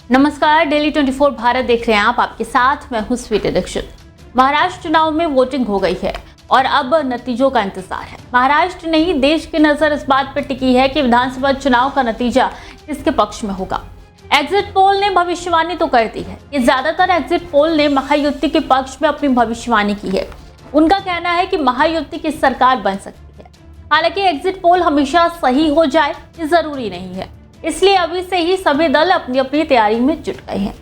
नमस्कार, डेली 24 भारत देख रहे हैं आप। आपके साथ मैं हूं स्वीटी दीक्षित। महाराष्ट्र चुनाव में वोटिंग हो गई है और अब नतीजों का इंतजार है। महाराष्ट्र नहीं, देश की नजर इस बात पर टिकी है कि विधानसभा चुनाव का नतीजा किसके पक्ष में होगा। एग्जिट पोल ने भविष्यवाणी तो कर दी है कि ज्यादातर एग्जिट पोल ने महायुति के पक्ष में अपनी भविष्यवाणी की है। उनका कहना है कि महायुति की सरकार बन सकती है। हालांकि एग्जिट पोल हमेशा सही हो जाए ये जरूरी नहीं है, इसलिए अभी से ही सभी दल अपनी अपनी तैयारी में जुट गए हैं।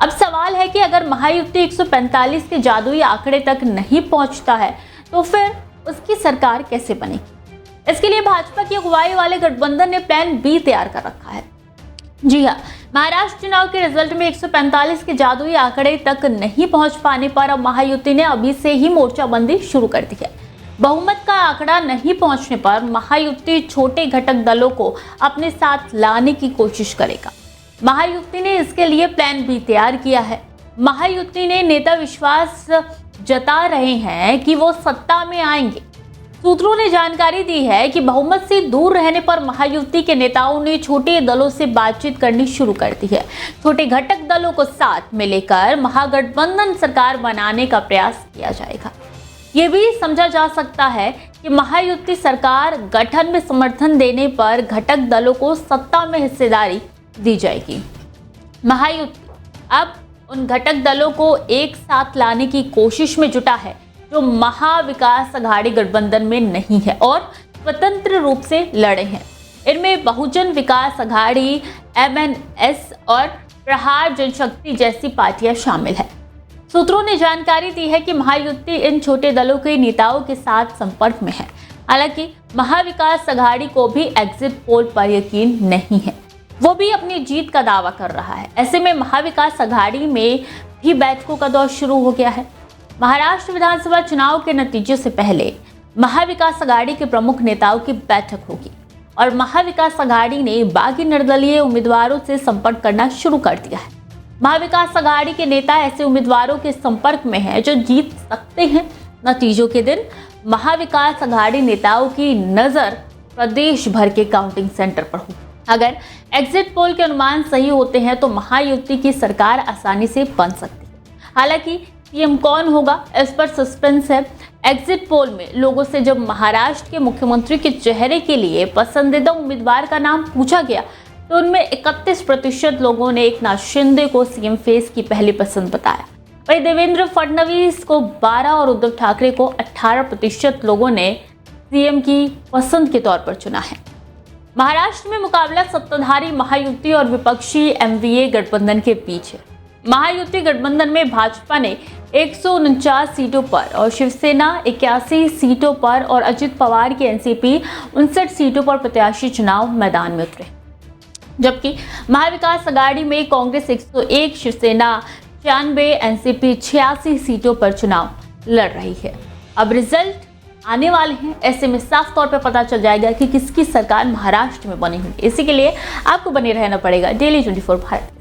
अब सवाल है कि अगर महायुति 145 के जादुई आंकड़े तक नहीं पहुंचता है तो फिर उसकी सरकार कैसे बनेगी। इसके लिए भाजपा की अगुवाई वाले गठबंधन ने प्लान बी तैयार कर रखा है। जी हाँ, महाराष्ट्र चुनाव के रिजल्ट में 145 के जादुई आंकड़े तक नहीं पहुंच पाने पर अब महायुति ने अभी से ही मोर्चाबंदी शुरू कर दी है। बहुमत का आंकड़ा नहीं पहुंचने पर महायुति छोटे घटक दलों को अपने साथ लाने की कोशिश करेगा। महायुति ने इसके लिए प्लान भी तैयार किया है। महायुति ने नेता विश्वास जता रहे हैं कि वो सत्ता में आएंगे। सूत्रों ने जानकारी दी है कि बहुमत से दूर रहने पर महायुति के नेताओं ने छोटे दलों से बातचीत करनी शुरू कर दी है। छोटे घटक दलों को साथ में लेकर महागठबंधन सरकार बनाने का प्रयास किया जाएगा। ये भी समझा जा सकता है कि महायुति सरकार गठन में समर्थन देने पर घटक दलों को सत्ता में हिस्सेदारी दी जाएगी। महायुति अब उन घटक दलों को एक साथ लाने की कोशिश में जुटा है जो महाविकास अघाड़ी गठबंधन में नहीं है और स्वतंत्र रूप से लड़े हैं। इनमें बहुजन विकास अघाड़ी, MNS और प्रहार जनशक्ति जैसी पार्टियां शामिल है। सूत्रों ने जानकारी दी है कि महायुति इन छोटे दलों के नेताओं के साथ संपर्क में है। हालांकि महाविकास अघाड़ी को भी एग्जिट पोल पर यकीन नहीं है, वो भी अपनी जीत का दावा कर रहा है। ऐसे में महाविकास अघाड़ी में भी बैठकों का दौर शुरू हो गया है। महाराष्ट्र विधानसभा चुनाव के नतीजे से पहले महाविकास अघाड़ी के प्रमुख नेताओं की बैठक होगी और महाविकास अघाड़ी ने बागी निर्दलीय उम्मीदवारों से संपर्क करना शुरू कर दिया है। महाविकास अघाड़ी के नेता ऐसे उम्मीदवारों के संपर्क में हैं जो जीत सकते हैं। नतीजों के दिन महाविकास अघाड़ी नेताओं की नजर प्रदेश भर के काउंटिंग सेंटर पर होगी। अगर एग्जिट पोल के अनुमान सही होते हैं तो महायुति की सरकार आसानी से बन सकती है। हालांकि सीएम कौन होगा इस पर सस्पेंस है। एग्जिट पोल में लोगों से जब महाराष्ट्र के मुख्यमंत्री के चेहरे के लिए पसंदीदा उम्मीदवार का नाम पूछा गया तो उनमें 31% लोगों ने एकनाथ शिंदे को सीएम फेस की पहली पसंद बताया। वहीं देवेंद्र फडणवीस को 12 और उद्धव ठाकरे को 18% लोगों ने सीएम की पसंद के तौर पर चुना है। महाराष्ट्र में मुकाबला सत्ताधारी महायुति और विपक्षी MVA गठबंधन के बीच है। महायुति गठबंधन में भाजपा ने 149 सीटों पर और शिवसेना 81 सीटों पर और अजित पवार की एनसीपी 59 सीटों पर प्रत्याशी चुनाव मैदान में उतरे, जबकि महाविकास अघाड़ी में कांग्रेस 101, शिवसेना 96, एनसीपी 86 सीटों पर चुनाव लड़ रही है। अब रिजल्ट आने वाले हैं, ऐसे में साफ तौर पर पता चल जाएगा कि किसकी सरकार महाराष्ट्र में बनी हुई। इसी के लिए आपको बने रहना पड़ेगा डेली 24 भारत।